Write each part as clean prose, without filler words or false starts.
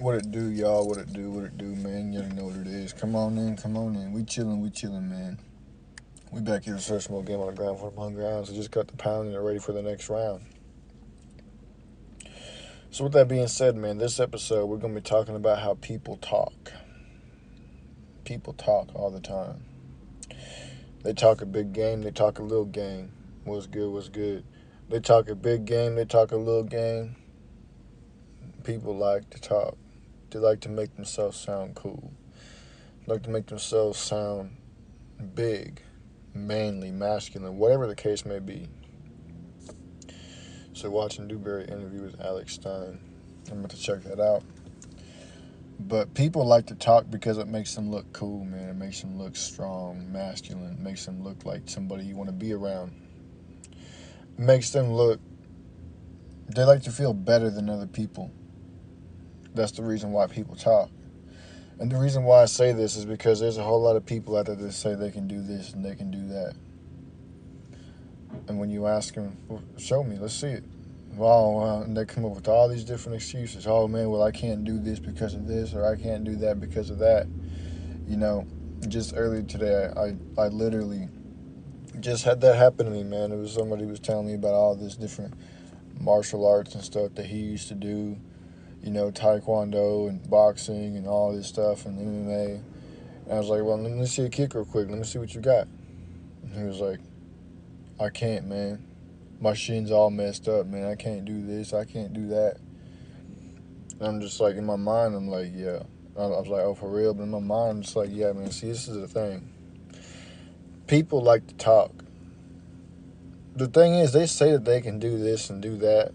What it do, y'all? What it do, man? You already know what it is. Come on in. We chillin', man. We back here to search more game on the ground for the Hungry Hounds. I just got the pound and are ready for the next round. So with that being said, man, this episode we're gonna be talking about how people talk. People talk all the time. They talk a big game, they talk a little game. What's good? They talk a big game, they talk a little game. People like to talk. They like to make themselves sound cool. They like to make themselves sound big, manly, masculine, whatever the case may be. So watching Dewberry interview with Alex Stein. I'm about to check that out. But people like to talk because it makes them look cool, man. It makes them look strong, masculine. It makes them look like somebody you want to be around. It makes them look, they like to feel better than other people. That's the reason why people talk. And the reason why I say this is because there's a whole lot of people out there that say they can do this and they can do that. And when you ask them, well, show me, let's see it. Well, and they come up with all these different excuses. Oh, man, well, I can't do this because of this, or I can't do that because of that. You know, just earlier today, I literally just had that happen to me, man. It was somebody who was telling me about all this different martial arts and stuff that he used to do. You know, taekwondo and boxing and all this stuff and MMA. And I was like, well, let me see a kick real quick. Let me see what you got. And he was like, I can't, man. My shin's all messed up, man. I can't do this. I can't do that. And I'm just like, in my mind, I'm like, yeah. I was like, oh, for real? But in my mind, I'm just like, yeah, man, see, this is the thing. People like to talk. The thing is, they say that they can do this and do that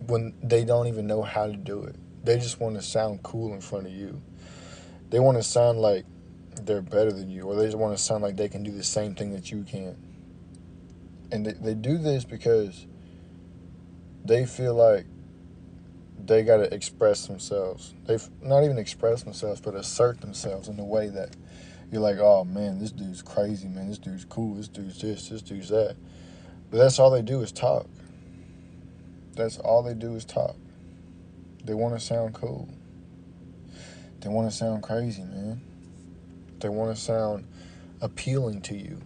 when they don't even know how to do it. They just want to sound cool in front of you. They want to sound like they're better than you, or they just want to sound like they can do the same thing that you can. And they do this because they feel like they got to express themselves. They've not even express themselves, but assert themselves in a way that you're like, oh, man, this dude's crazy, man. This dude's cool. This dude's this dude's that. But that's all they do is talk. That's all they do is talk. They want to sound cool. They want to sound crazy, man. They want to sound appealing to you.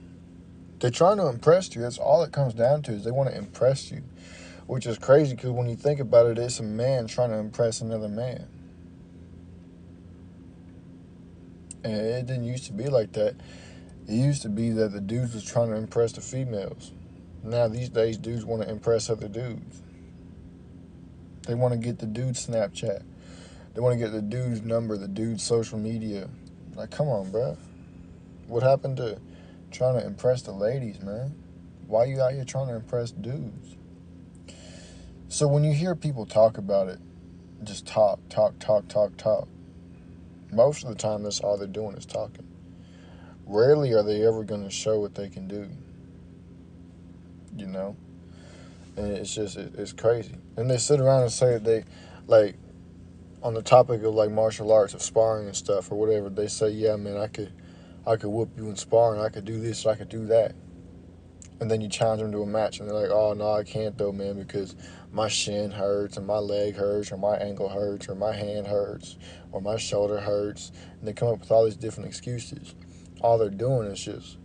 They're trying to impress you. That's all it comes down to, is they want to impress you. Which is crazy because when you think about it, it's a man trying to impress another man. And it didn't used to be like that. It used to be that the dudes was trying to impress the females. Now these days, dudes want to impress other dudes. They want to get the dude's Snapchat. They want to get the dude's number, the dude's social media. Like, come on, bro. What happened to trying to impress the ladies, man? Why you out here trying to impress dudes? So when you hear people talk about it, just talk. Most of the time, that's all they're doing is talking. Rarely are they ever going to show what they can do. You know? And it's just, it's crazy. And they sit around and say that they, like, on the topic of, like, martial arts, of sparring and stuff or whatever, they say, yeah, man, I could whoop you in sparring. I could do this, I could do that. And then you challenge them to a match, and they're like, oh, no, I can't, though, man, because my shin hurts, and my leg hurts, or my ankle hurts, or my hand hurts, or my shoulder hurts. And they come up with all these different excuses. All they're doing is just,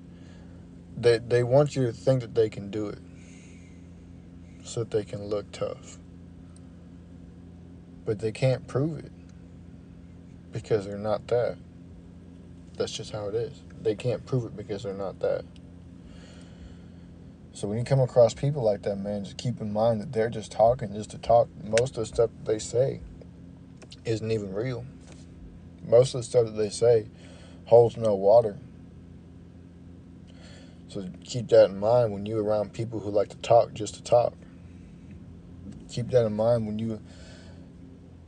they want you to think that they can do it so that they can look tough. But they can't prove it because they're not that. That's just how it is. They can't prove it because they're not that. So when you come across people like that, man, just keep in mind that they're just talking just to talk. Most of the stuff that they say isn't even real. Most of the stuff that they say holds no water. So keep that in mind when you're around people who like to talk just to talk. Keep that in mind when you,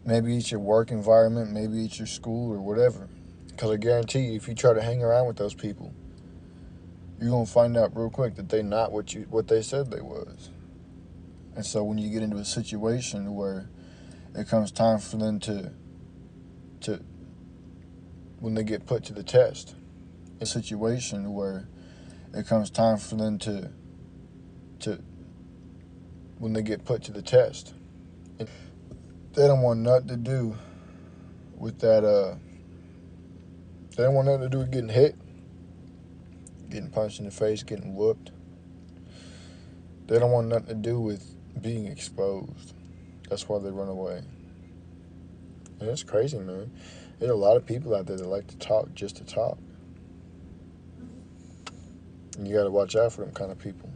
maybe it's your work environment, maybe it's your school or whatever. Because I guarantee you, if you try to hang around with those people, you're going to find out real quick that they're not what they said they was. And so when you get into a situation where it comes time for them to when they get put to the test, a situation where it comes time for them to when they get put to the test, they don't want nothing to do with that. They don't want nothing to do with getting hit, getting punched in the face, getting whooped. They don't want nothing to do with being exposed. That's why they run away. And it's crazy, man. There's a lot of people out there that like to talk just to talk. And you got to watch out for them kind of people,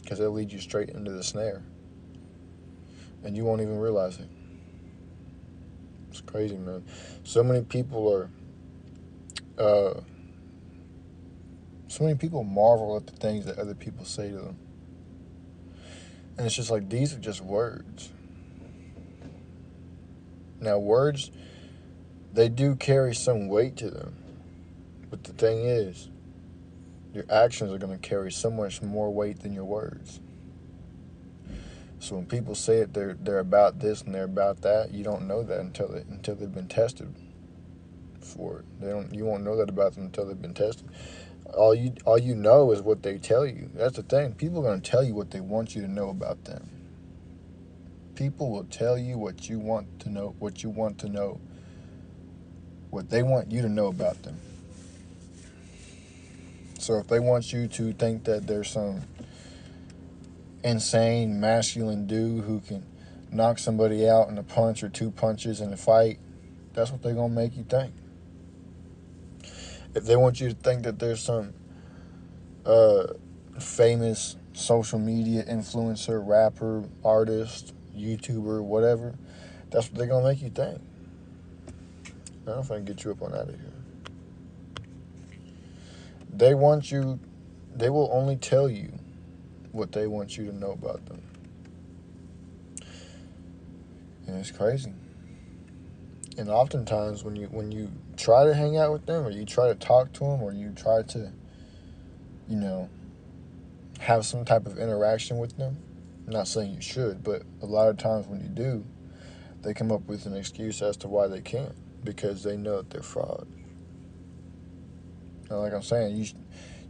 because they'll lead you straight into the snare. And you won't even realize it. It's crazy, man. So many people marvel at the things that other people say to them. And it's just like, these are just words. Now, words, they do carry some weight to them. But the thing is, your actions are going to carry so much more weight than your words. So when people say it, they're about this and they're about that, you don't know that until they've been tested for it. You won't know that about them until they've been tested. All you know is what they tell you. That's the thing. People are going to tell you what they want you to know about them. People will tell you what you want to know, what you want to know, what they want you to know about them. So if they want you to think that there's some insane masculine dude who can knock somebody out in a punch or two punches in a fight, that's what they're going to make you think. If they want you to think that there's some famous social media influencer, rapper, artist, YouTuber, whatever, that's what they're going to make you think. I don't think get you up on out of here. They will only tell you what they want you to know about them. And it's crazy. And oftentimes when you try to hang out with them, or you try to talk to them, or you try to, have some type of interaction with them, I'm not saying you should, but a lot of times when you do, they come up with an excuse as to why they can't, because they know that they're fraud. Now, like I'm saying,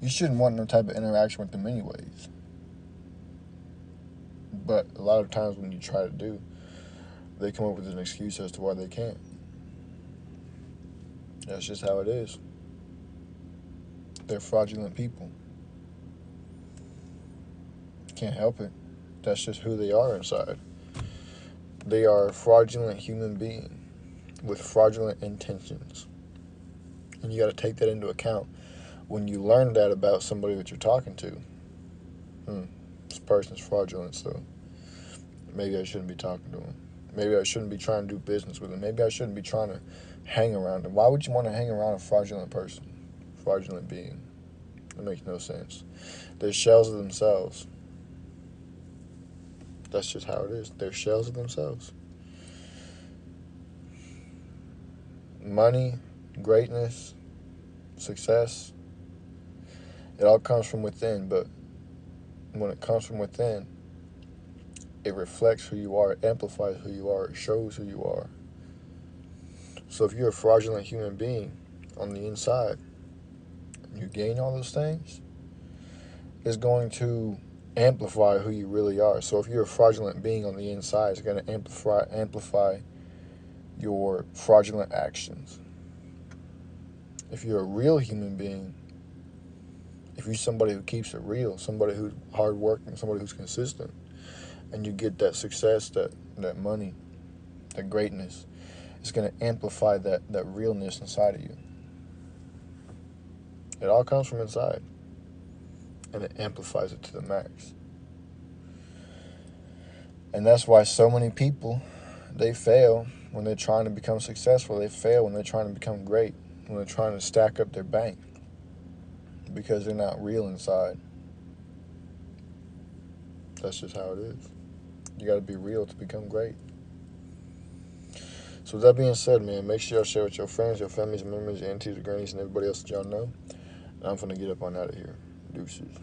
you shouldn't want no type of interaction with them anyways. But a lot of times when you try to do, they come up with an excuse as to why they can't. That's just how it is. They're fraudulent people. Can't help it. That's just who they are inside. They are a fraudulent human being with fraudulent intentions. And you got to take that into account when you learn that about somebody that you're talking to. This person's fraudulent, so maybe I shouldn't be talking to him. Maybe I shouldn't be trying to do business with him. Maybe I shouldn't be trying to hang around him. Why would you want to hang around a fraudulent person? Fraudulent being. It makes no sense. They're shells of themselves. That's just how it is. They're shells of themselves. Money, greatness, success, it all comes from within, but when it comes from within, it reflects who you are, it amplifies who you are, it shows who you are. So if you're a fraudulent human being on the inside, and you gain all those things, it's going to amplify who you really are. So if you're a fraudulent being on the inside, it's going to amplify your fraudulent actions. If you're a real human being, if you're somebody who keeps it real, somebody who's hardworking, somebody who's consistent, and you get that success, that money, that greatness, it's going to amplify that realness inside of you. It all comes from inside, and it amplifies it to the max. And that's why so many people, they fail when they're trying to become successful. They fail when they're trying to become great, when they're trying to stack up their bank, because they're not real inside. That's just how it is. You got to be real to become great. So with that being said, man, make sure y'all share with your friends, your families, members, your aunties, your grannies, and everybody else that y'all know. And I'm finna get up on out of here. Deuces.